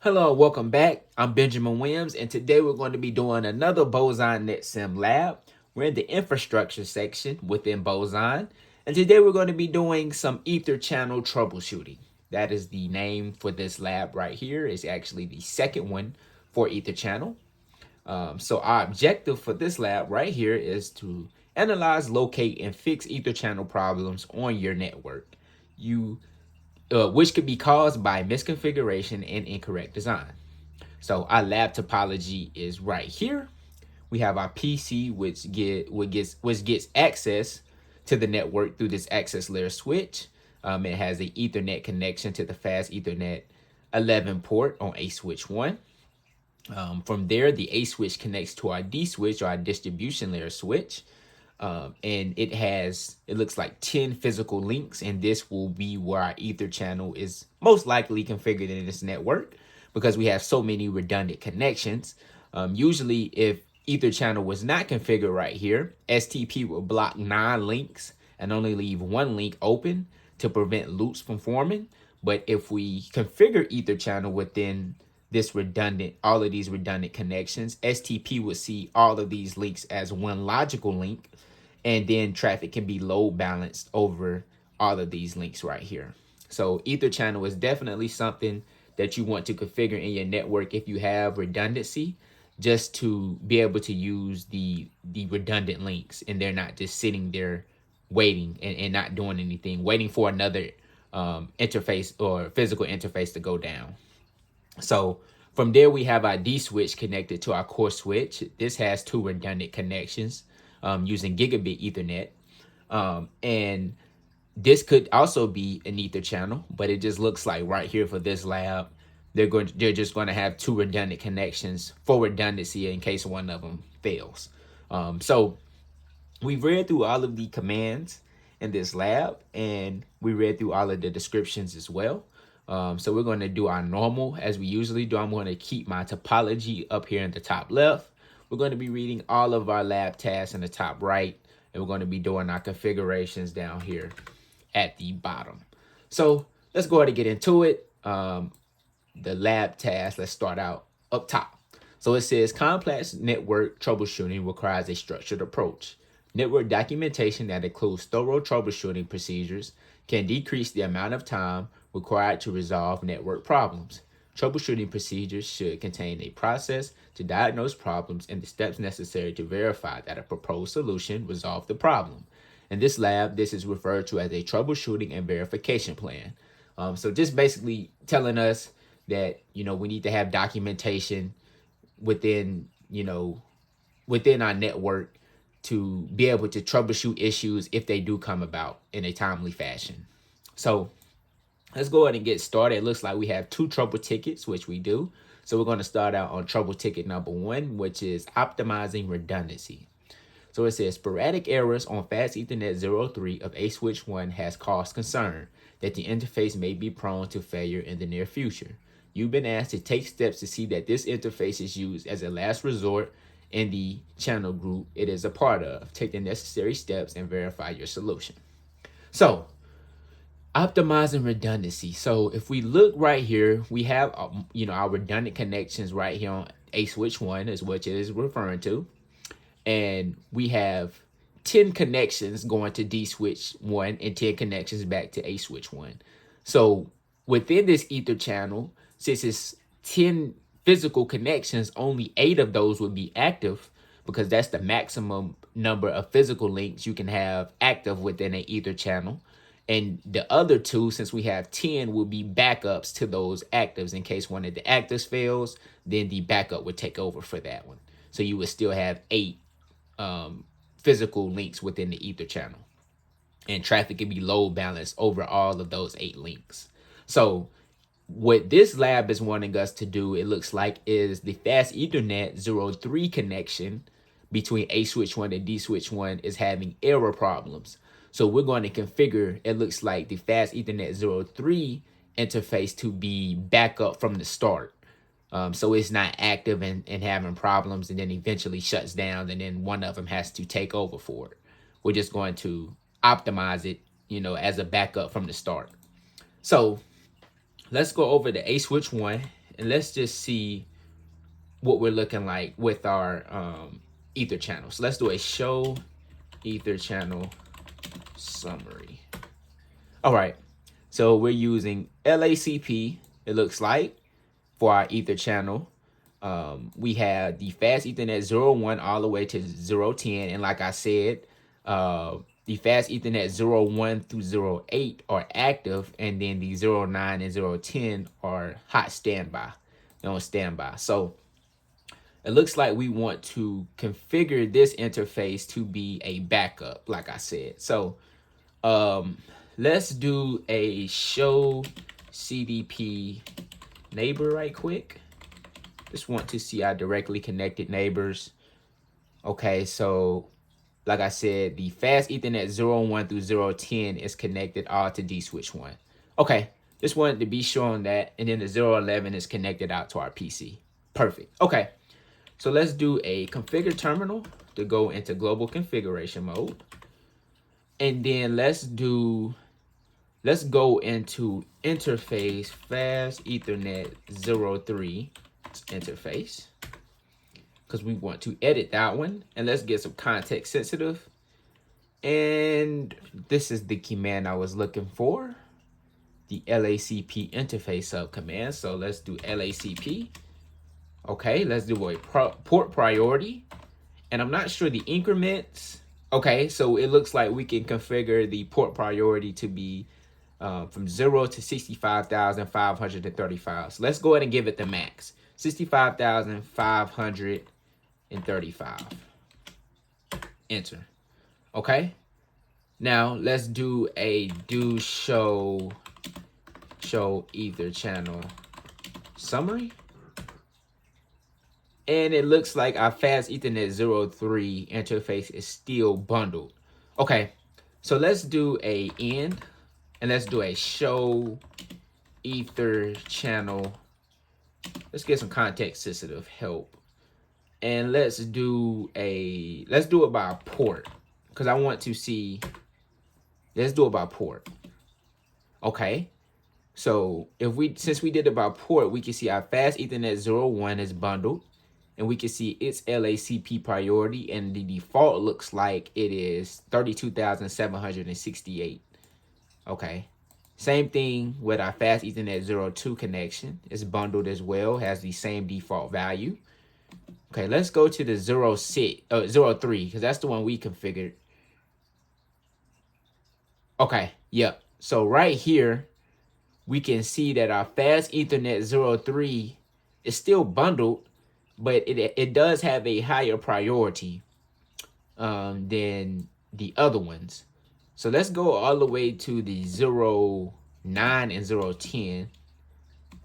Hello, welcome back. I'm Benjamin Williams, and today we're going to be doing another Boson NetSim lab. We're in the infrastructure section within Boson, and today we're going to be doing some EtherChannel troubleshooting. That is the name for this lab right here. It's actually the second one for EtherChannel. So our objective for this lab right here is to analyze, locate, and fix EtherChannel problems on your network. Which could be caused by misconfiguration and incorrect design. So our lab topology is right here. We have our PC, which gets access to the network through this access layer switch. It has an Ethernet connection to the fast Ethernet 11 port on A switch 1. From there, the A switch connects to our D switch, or our distribution layer switch. And it looks like 10 physical links, and this will be where our ether channel is most likely configured in this network because we have so many redundant connections. Usually if ether channel was not configured right here, STP will block 9 links and only leave 1 link open to prevent loops from forming. But if we configure ether channel within all of these redundant connections, STP will see all of these links as one logical link, and then traffic can be load balanced over all of these links right here. So ether channel is definitely something that you want to configure in your network if you have redundancy, just to be able to use the redundant links and they're not just sitting there waiting and not doing anything, waiting for another interface or physical interface to go down. So from there, we have our D switch connected to our core switch. This has 2 redundant connections using gigabit Ethernet. And this could also be an ether channel, but it just looks like right here for this lab, they're just going to have 2 redundant connections for redundancy in case one of them fails. So we've read through all of the commands in this lab, and we read through all of the descriptions as well. So we're going to do our normal as we usually do. I'm going to keep my topology up here in the top left. We're going to be reading all of our lab tasks in the top right, and we're going to be doing our configurations down here at the bottom. So let's go ahead and get into it. The lab task, let's start out up top. So it says complex network troubleshooting requires a structured approach. Network documentation that includes thorough troubleshooting procedures can decrease the amount of time required to resolve network problems. Troubleshooting procedures should contain a process to diagnose problems and the steps necessary to verify that a proposed solution resolves the problem. In this lab, this is referred to as a troubleshooting and verification plan. So just basically telling us that, we need to have documentation within our network to be able to troubleshoot issues if they do come about in a timely fashion. So let's go ahead and get started. It looks like we have 2 trouble tickets, which we do. So we're going to start out on trouble ticket number 1, which is optimizing redundancy. So it says sporadic errors on fast Ethernet 03 of A switch 1 has caused concern that the interface may be prone to failure in the near future. You've been asked to take steps to see that this interface is used as a last resort in the channel group it is a part of. Take the necessary steps and verify your solution. So optimizing redundancy. So if we look right here, we have our redundant connections right here on A switch 1 is what it is referring to. And we have 10 connections going to D switch 1 and 10 connections back to A switch 1. So within this ether channel, since it's 10 physical connections, only 8 of those would be active because that's the maximum number of physical links you can have active within an ether channel. And the other 2, since we have 10, will be backups to those actives. In case one of the actives fails, then the backup would take over for that one. So you would still have 8 physical links within the ether channel. And traffic can be load balanced over all of those 8 links. So what this lab is wanting us to do, it looks like, is the fast Ethernet 03 connection between A switch 1 and D switch 1 is having error problems. So we're going to configure, it looks like, the fast Ethernet 03 interface to be back up from the start. So it's not active and having problems and then eventually shuts down and then one of them has to take over for it. We're just going to optimize it, as a backup from the start. So let's go over to A switch 1 and let's just see what we're looking like with our ether channel. So let's do a show ether channel summary. All right, so we're using LACP, it looks like, for our ether channel. We have the fast Ethernet 0.1 all the way to 0.10, and like I said, the fast Ethernet 0.1 through 0.8 are active, and then the 0.9 and 0.10 are hot standby, on standby. So it looks like we want to configure this interface to be a backup, like I said. So let's do a show CDP neighbor right quick. Just want to see our directly connected neighbors. Okay, so like I said, the fast Ethernet 0.1 through 0.10 is connected all to D switch 1. Okay, just wanted to be sure on that. And then the 0.11 is connected out to our PC. Perfect. Okay, so let's do a configure terminal to go into global configuration mode. And then let's go into interface fast Ethernet 0.3 interface, because we want to edit that one. And let's get some context sensitive. And this is the command I was looking for, the LACP interface sub command. So let's do LACP. Okay, let's do a port priority. And I'm not sure the increments. Okay, so it looks like we can configure the port priority to be from 0 to 65,535. So let's go ahead and give it the max, 65,535. Enter. Okay. Now let's do a show ether channel summary. And it looks like our fast Ethernet 0.3 interface is still bundled. Okay, so let's do a end, and let's do a show ether channel. Let's get some context sensitive help. And let's do it by port, because I want to see. Let's do it by port. Okay. So since we did it by port, we can see our fast Ethernet 0.1 is bundled, and we can see its LACP priority, and the default looks like it is 32,768. Okay. Same thing with our fast Ethernet 0.2 connection. It's bundled as well, has the same default value. Okay, let's go to the 0.3, because that's the one we configured. Okay, yep. So right here, we can see that our fast Ethernet 0.3 is still bundled, but it does have a higher priority than the other ones. So let's go all the way to the 0.9 and 0.10.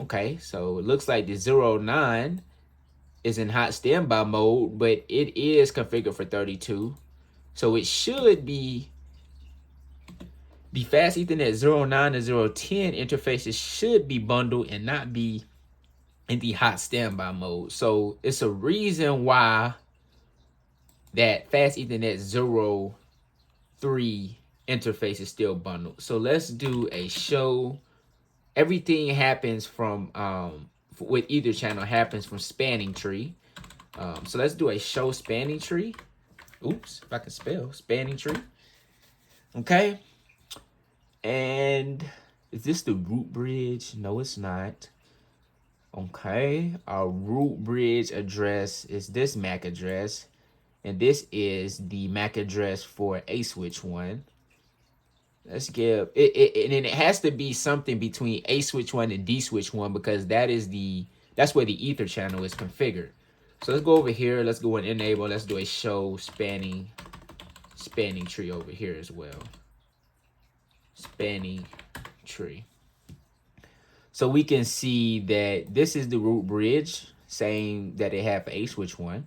Okay, so it looks like the 0.9 is in hot standby mode, but it is configured for 32. So it should be the fast Ethernet 0.9 and 0.10 interfaces should be bundled and not be in the hot standby mode. So it's a reason why that fast Ethernet 0.3 interface is still bundled. So let's do a show. Everything happens from with either channel happens from spanning tree. So let's do a show spanning tree. Oops, if I can spell spanning tree. Okay. And is this the root bridge? No, it's not. Okay, our root bridge address is this MAC address, and this is the MAC address for A switch 1. Let's give it, and it has to be something between A switch 1 and D switch 1, because that's where the ether channel is configured. So let's go over here. Let's go and enable. Let's do a show spanning tree over here as well. Spanning tree. So we can see that this is the root bridge, saying that it have A switch 1,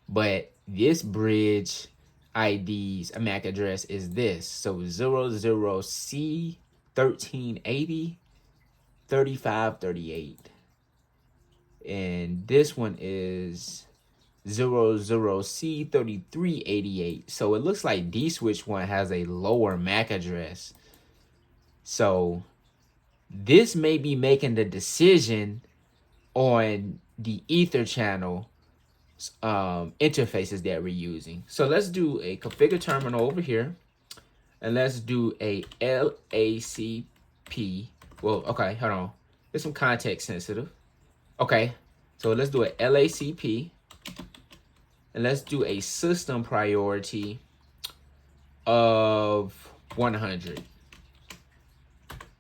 but this bridge ID's MAC address is this. So 00C 1380 3538. And this one is 00C 3388. So it looks like D switch 1 has a lower MAC address. So this may be making the decision on the EtherChannel interfaces that we're using. So let's do a configure terminal over here, and let's do a LACP. Well, okay, hold on. It's some context sensitive. Okay, so let's do a LACP, and let's do a system priority of 100.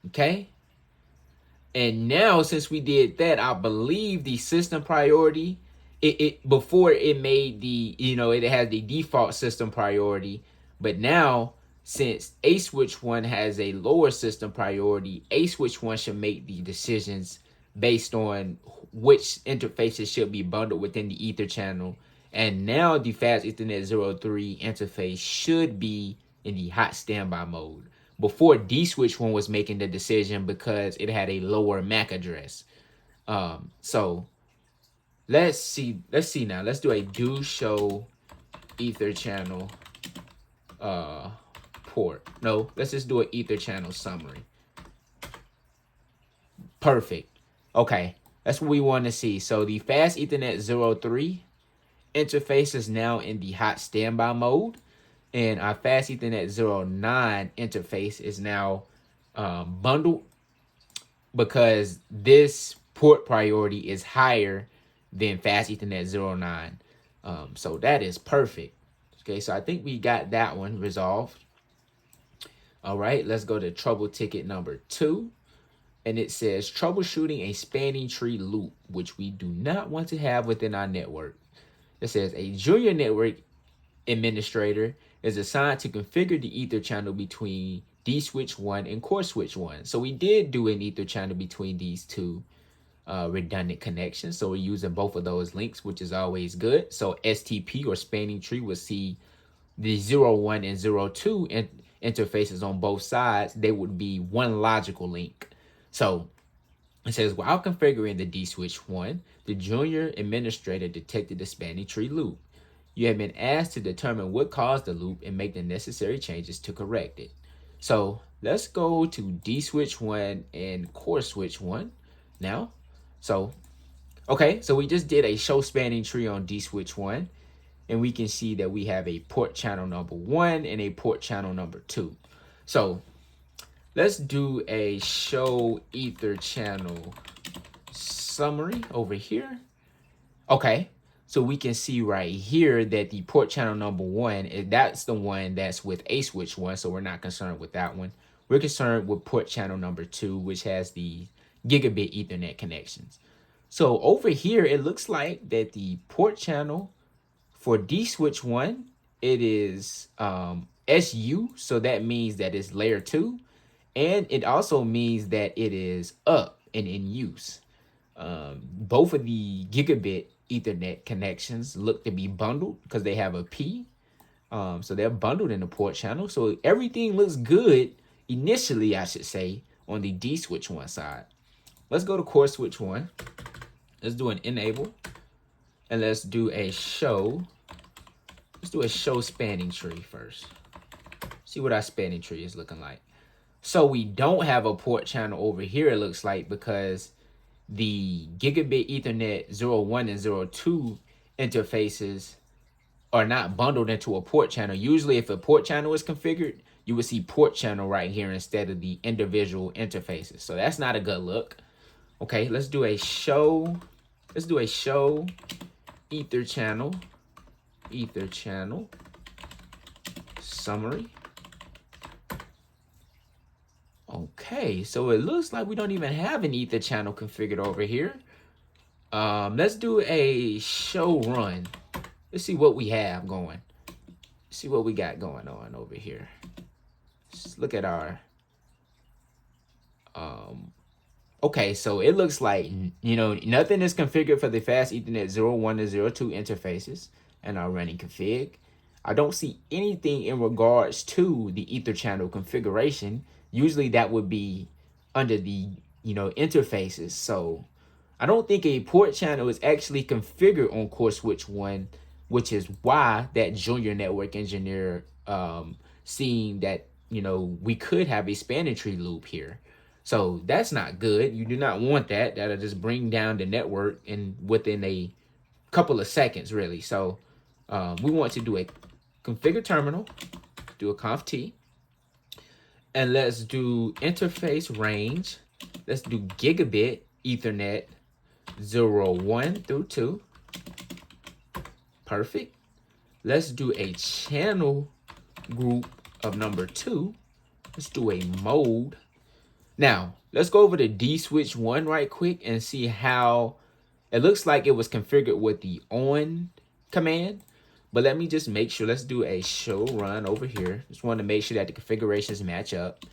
Okay, and now since we did that, I believe the system priority, it before it made the, it has the default system priority, but now since a switch 1 has a lower system priority, a switch 1 should make the decisions based on which interfaces should be bundled within the Ether channel. And now the Fast Ethernet 03 interface should be in the hot standby mode. Before, D switch 1 was making the decision because it had a lower MAC address. So let's see now. Let's do a do show Ether channel port. No, let's just do an Ether channel summary. Perfect. Okay, that's what we want to see. So the Fast Ethernet 03 interface is now in the hot standby mode, and our Fast Ethernet 09 interface is now bundled because this port priority is higher than Fast Ethernet 09. So that is perfect. Okay, so I think we got that one resolved. All right, let's go to trouble ticket number 2. And it says troubleshooting a spanning tree loop, which we do not want to have within our network. It says a junior network administrator is assigned to configure the Ether channel between D switch 1 and core switch 1. So we did do an Ether channel between these two redundant connections. So we're using both of those links, which is always good. So STP or spanning tree will see the 01 and 02 interfaces on both sides. They would be one logical link. So it says, while configuring the D switch 1, the junior administrator detected the spanning tree loop. You have been asked to determine what caused the loop and make the necessary changes to correct it. So let's go to D switch 1 and core switch 1 now. So, okay, so we just did a show spanning tree on D switch 1, and we can see that we have a port channel number 1 and a port channel number 2. So let's do a show Ether channel summary over here. Okay, so we can see right here that the port channel number 1, that's the one that's with a switch 1, so we're not concerned with that one. We're concerned with port channel number 2, which has the gigabit Ethernet connections. So over here, it looks like that the port channel for D switch 1, it is SU, so that means that it's layer 2. And it also means that it is up and in use. Both of the gigabit Ethernet connections look to be bundled because they have a P. So they're bundled in the port channel. So everything looks good initially, I should say, on the D switch 1 side. Let's go to core switch 1. Let's do an enable. And let's do a show. Let's do a show spanning tree first. See what our spanning tree is looking like. So we don't have a port channel over here, it looks like, because the gigabit Ethernet 01 and 02 interfaces are not bundled into a port channel. Usually if a port channel is configured, you would see port channel right here instead of the individual interfaces. So that's not a good look. Okay, let's do a show. Let's do a show Ether channel summary. Okay, so it looks like we don't even have an Ether channel configured over here. Let's do a show run. Let's see what we have going. See what we got going on over here. Let's look at our okay, so it looks like, nothing is configured for the Fast Ethernet 01 to 02 interfaces and our running config. I don't see anything in regards to the Ether channel configuration. Usually that would be under the, interfaces. So I don't think a port channel is actually configured on core switch 1, which is why that junior network engineer seeing that, we could have a spanning tree loop here. So that's not good. You do not want that. That'll just bring down the network in within a couple of seconds, really. So we want to do a configure terminal, do a conf t, and let's do interface range. Let's do gigabit Ethernet 1 through 2. Perfect. Let's do a channel group of number 2. Let's do a mode. Now, let's go over to D-switch 1 right quick and see how it looks like it was configured with the on command. But let me just make sure. Let's do a show run over here. Just want to make sure that the configurations match up.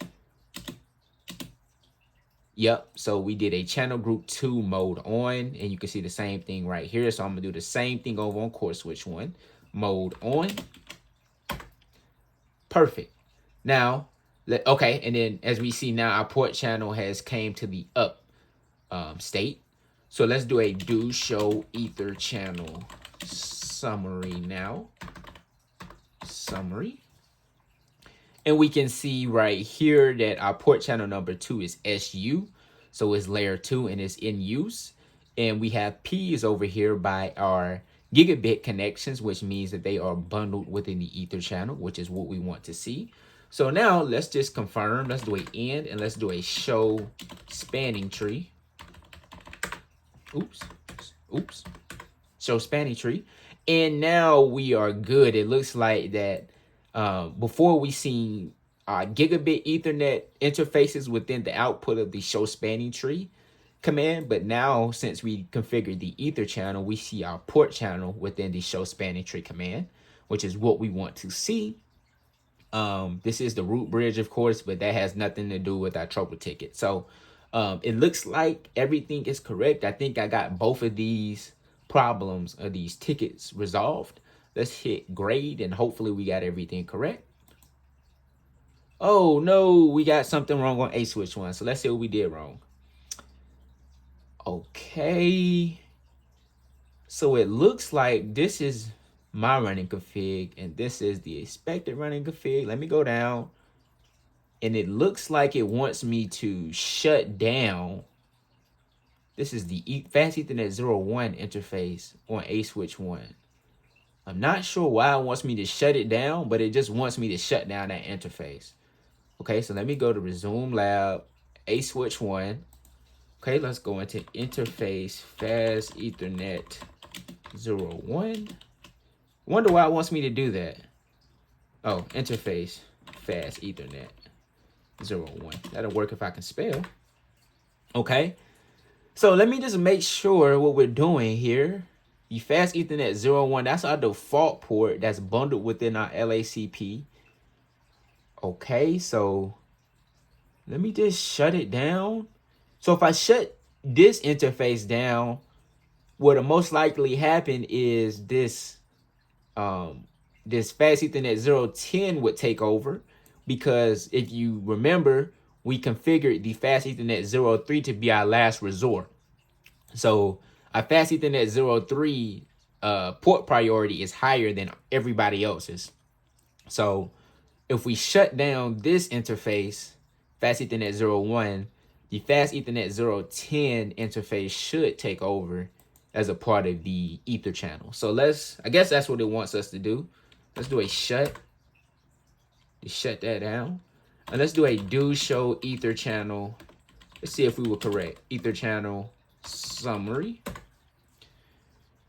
Yep, so we did a channel group 2 mode on, and you can see the same thing right here. So I'm gonna do the same thing over on core switch 1, mode on. Perfect. Now, okay, and then as we see now, our port channel has came to the up state. So let's do a do show EtherChannel summary now. Summary. And we can see right here that our port channel number 2 is SU. So it's layer 2 and it's in use. And we have P's over here by our gigabit connections, which means that they are bundled within the Ether channel, which is what we want to see. So now let's just confirm. Let's do an end and let's do a show spanning tree. Oops. Show spanning tree. And now we are good. It looks like that before we seen gigabit Ethernet interfaces within the output of the show spanning tree command, but now since we configured the Ether channel, we see our port channel within the show spanning tree command, which is what we want to see. This is the root bridge, of course, but that has nothing to do with our trouble ticket. So it looks like everything is correct. I think I got both of these problems or these tickets resolved. Let's hit grade and hopefully we got everything correct. Oh no, we got something wrong on A switch 1. So let's see what we did wrong. Okay. So it looks like this is my running config and this is the expected running config. Let me go down. And it looks like it wants me to shut down. This is the Fast Ethernet 01 interface on A switch 1. I'm not sure why it wants me to shut it down, but it just wants me to shut down that interface. Okay, so let me go to resume lab, A switch 1. Okay, let's go into interface Fast Ethernet 01. Wonder why it wants me to do that. Oh, interface Fast Ethernet 01. That'll work if I can spell. Okay, so let me just make sure what we're doing here. The Fast Ethernet 01, that's our default port that's bundled within our LACP. Okay, so let me just shut it down. So if I shut this interface down, what'll most likely happen is this this Fast Ethernet 010 would take over, because if you remember, we configured the Fast Ethernet 03 to be our last resort. So our Fast Ethernet 03 port priority is higher than everybody else's. So if we shut down this interface, Fast Ethernet 01, the Fast Ethernet 010 interface should take over as a part of the Ether channel. So I guess that's what it wants us to do. Let's do a shut to shut that down. And let's do a do show Ether channel. Let's see if we were correct. Ether channel summary.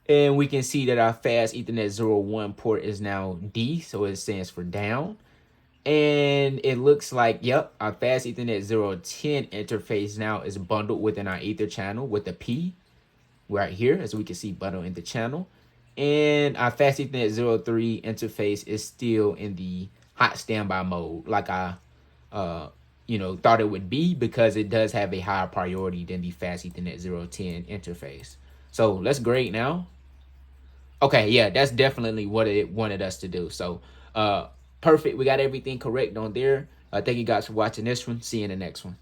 And we can see that our Fast Ethernet 01 port is now D, so it stands for down. And it looks like, yep, our Fast Ethernet 010 interface now is bundled within our Ether channel with a P right here, as we can see, bundled in the channel. And our Fast Ethernet 03 interface is still in the hot standby mode, like I thought it would be, because it does have a higher priority than the Fast Ethernet 010 interface. So let's grade now. Okay, yeah, that's definitely what it wanted us to do. So perfect, we got everything correct on there. Thank you guys for watching this one. See you in the next one.